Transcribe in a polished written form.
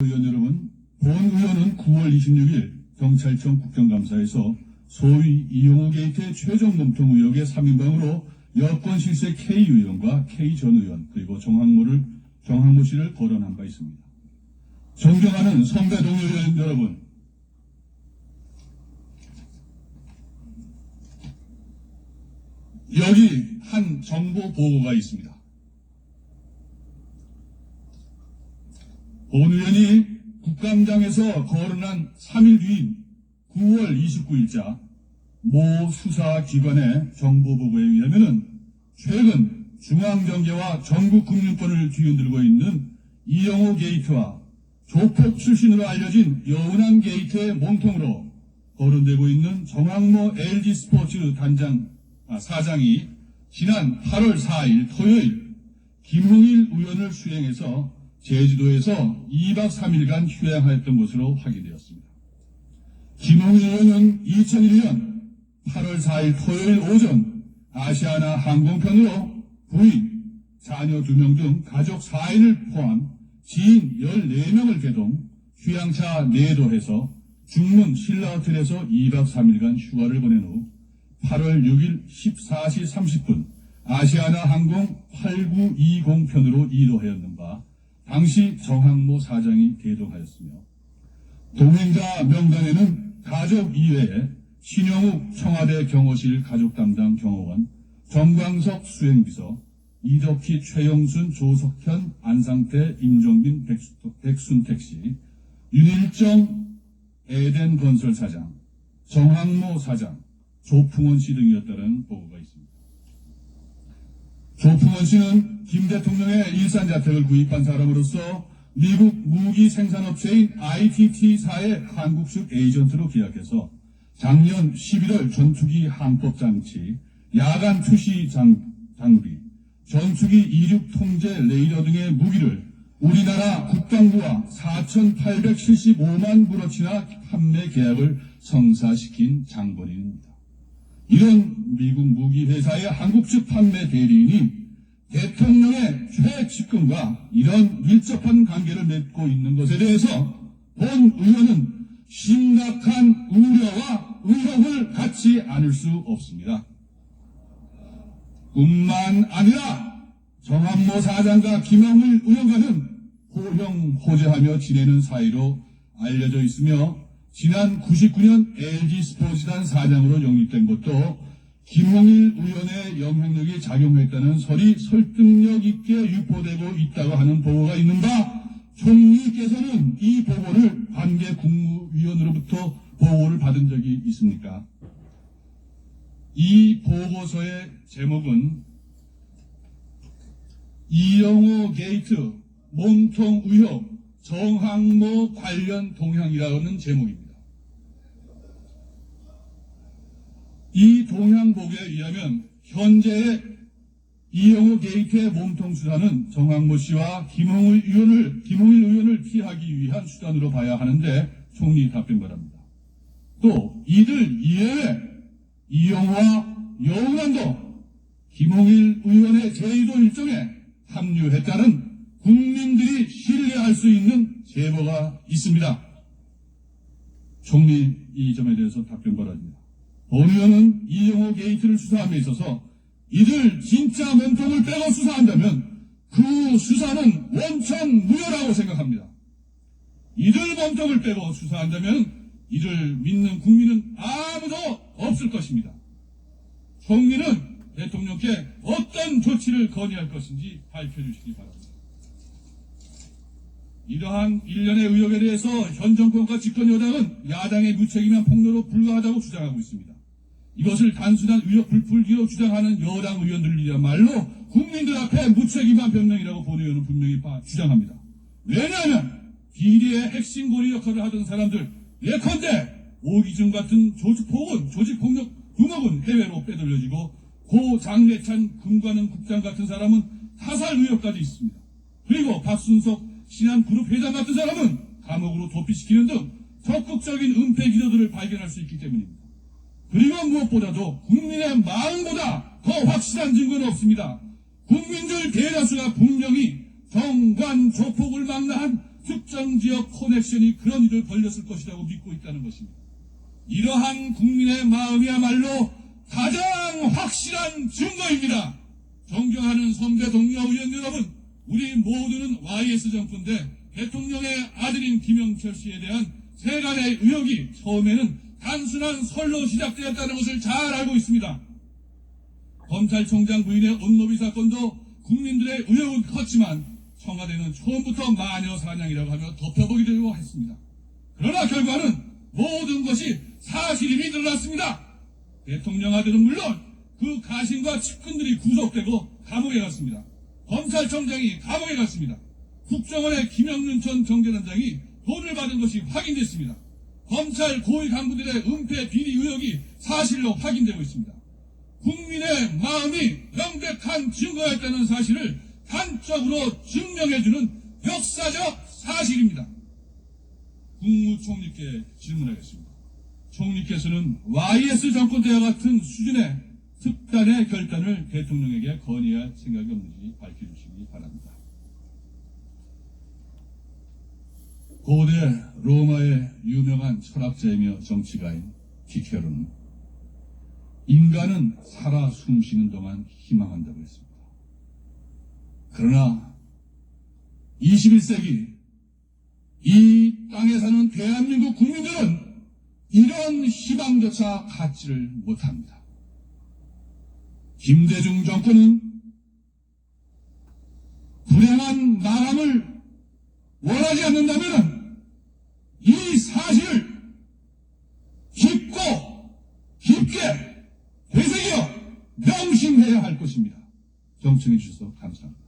의원 여러분, 본 의원은 9월 26일 경찰청 국정감사에서 소위 이용호 게이트의 최종 몸통 의혹의 3인방으로 여권 실세 K 의원과 K 전 의원 그리고 정항모 씨를 거론한 바 있습니다. 존경하는 선배 동료 의원 여러분, 여기 한 정보 보고가 있습니다. 본 의원이 국감장에서 거론한 3일 뒤인 9월 29일자 모 수사기관의 정보보고에 의하면 최근 중앙정계와 전국금융권을 뒤흔들고 있는 이용호 게이트와 조폭 출신으로 알려진 여운항 게이트의 몸통으로 거론되고 있는 정항모 LG스포츠 사장이 지난 8월 4일 토요일 김홍일 의원을 수행해서 제주도에서 2박 3일간 휴양하였던 것으로 확인되었습니다. 김홍일 의원은 2001년 8월 4일 토요일 오전 아시아나 항공편으로 부인, 자녀 2명 등 가족 4인을 포함 지인 14명을 개동, 휴양차 내도해서 중문 신라호텔에서 2박 3일간 휴가를 보낸 후 8월 6일 14시 30분 아시아나 항공 8920편으로 이도하였는가 당시 정항모 사장이 대동하였으며 동행자 명단에는 가족 이외에 신영욱 청와대 경호실 가족 담당 경호원, 정광석 수행비서, 이덕희, 최영순, 조석현, 안상태, 임종빈, 백순택 씨, 윤일정 에덴건설 사장, 정항모 사장, 조풍원 씨 등이었다는 보고가 있습니다. 조풍원 씨는 김 대통령의 일산자택을 구입한 사람으로서 미국 무기 생산업체인 ITT사의 한국식 에이전트로 계약해서 작년 11월 전투기 항법장치, 야간 투시 장비, 전투기 이륙 통제 레이더 등의 무기를 우리나라 국방부와 4,875만 불어치나 판매 계약을 성사시킨 장본인입니다. 이런 미국 무기 회사의 한국 측 판매 대리인이 대통령의 최측근과 이런 밀접한 관계를 맺고 있는 것에 대해서 본 의원은 심각한 우려와 의혹을 갖지 않을 수 없습니다. 뿐만 아니라 정항모 사장과 김홍일 의원과는 호형호재하며 지내는 사이로 알려져 있으며 지난 99년 LG스포츠단 사장으로 영입된 것도 김홍일 의원의 영향력이 작용했다는 설이 설득력 있게 유포되고 있다고 하는 보고가 있는 바 총리께서는 이 보고를 관계 국무위원으로부터 보고를 받은 적이 있습니까? 이 보고서의 제목은 이용호 게이트 몸통 의혹 정항모 관련 동향이라는 제목입니다. 이 동향보고에 의하면 현재의 이용호 게이트의 몸통 수사는 정항모 씨와 김홍일 의원을 피하기 위한 수단으로 봐야 하는데 총리 답변 바랍니다. 또 이들 이외에 이용호와 여운항도 김홍일 의원의 제주도 일정에 합류했다는 국민들이 신뢰할 수 있는 제보가 있습니다. 총리 이 점에 대해서 답변 바랍니다. 본 의원은 이용호 게이트를 수사함에 있어서 이들 진짜 몸통을 빼고 수사한다면 그 수사는 원천무효라고 생각합니다. 이들 몸통을 빼고 수사한다면 이를 믿는 국민은 아무도 없을 것입니다. 총리는 대통령께 어떤 조치를 건의할 것인지 밝혀주시기 바랍니다. 이러한 일련의 의혹에 대해서 현 정권과 집권 여당은 야당의 무책임한 폭로로 불과하다고 주장하고 있습니다. 이것을 단순한 의혹 불풀기로 주장하는 여당 의원들이야말로 국민들 앞에 무책임한 변명이라고 본 의원은 분명히 주장합니다. 왜냐하면 비리의 핵심 고리 역할을 하던 사람들, 예컨대 오기준 같은 조직폭력 두목은 해외로 빼돌려지고 고 장례찬 금관은 국장 같은 사람은 타살 의혹까지 있습니다. 그리고 박순석 신한그룹 회장 같은 사람은 감옥으로 도피시키는 등 적극적인 은폐 기도들을 발견할 수 있기 때문입니다. 그리고 무엇보다도 국민의 마음보다 더 확실한 증거는 없습니다. 국민들 대다수가 분명히 정관 조폭을 망라한 특정 지역 커넥션이 그런 일을 벌였을 것이라고 믿고 있다는 것입니다. 이러한 국민의 마음이야말로 가장 확실한 증거입니다. 존경하는 선배 동료 의원 여러분, 우리 모두는 YS 정부인데 대통령의 아들인 김영철 씨에 대한 세간의 의혹이 처음에는 단순한 설로 시작되었다는 것을 잘 알고 있습니다. 검찰총장 부인의 온노비 사건도 국민들의 의혹은 컸지만 청와대는 처음부터 마녀 사냥이라고 하며 덮여보기로 했습니다. 그러나 결과는 모든 것이 사실임이 드러났습니다. 대통령 아들은 물론 그 가신과 측근들이 구속되고 감옥에 갔습니다. 검찰총장이 감옥에 갔습니다. 국정원의 김영륜 전 경제단장이 돈을 받은 것이 확인됐습니다. 검찰 고위 간부들의 은폐 비리 의혹이 사실로 확인되고 있습니다. 국민의 마음이 명백한 증거였다는 사실을 단적으로 증명해주는 역사적 사실입니다. 국무총리께 질문하겠습니다. 총리께서는 YS 정권 때와 같은 수준의 특단의 결단을 대통령에게 건의할 생각이 없는지 밝혀주시기 바랍니다. 고대 로마의 유명한 철학자이며 정치가인 티케로는 인간은 살아 숨쉬는 동안 희망한다고 했습니다. 그러나 21세기 이 땅에 사는 대한민국 국민들은 이런 희망조차 갖지를 못합니다. 김대중 정권은 불행한 마감을 원하지 않는다면 이 사실을 깊고 깊게 되새겨 명심해야 할 것입니다. 경청해 주셔서 감사합니다.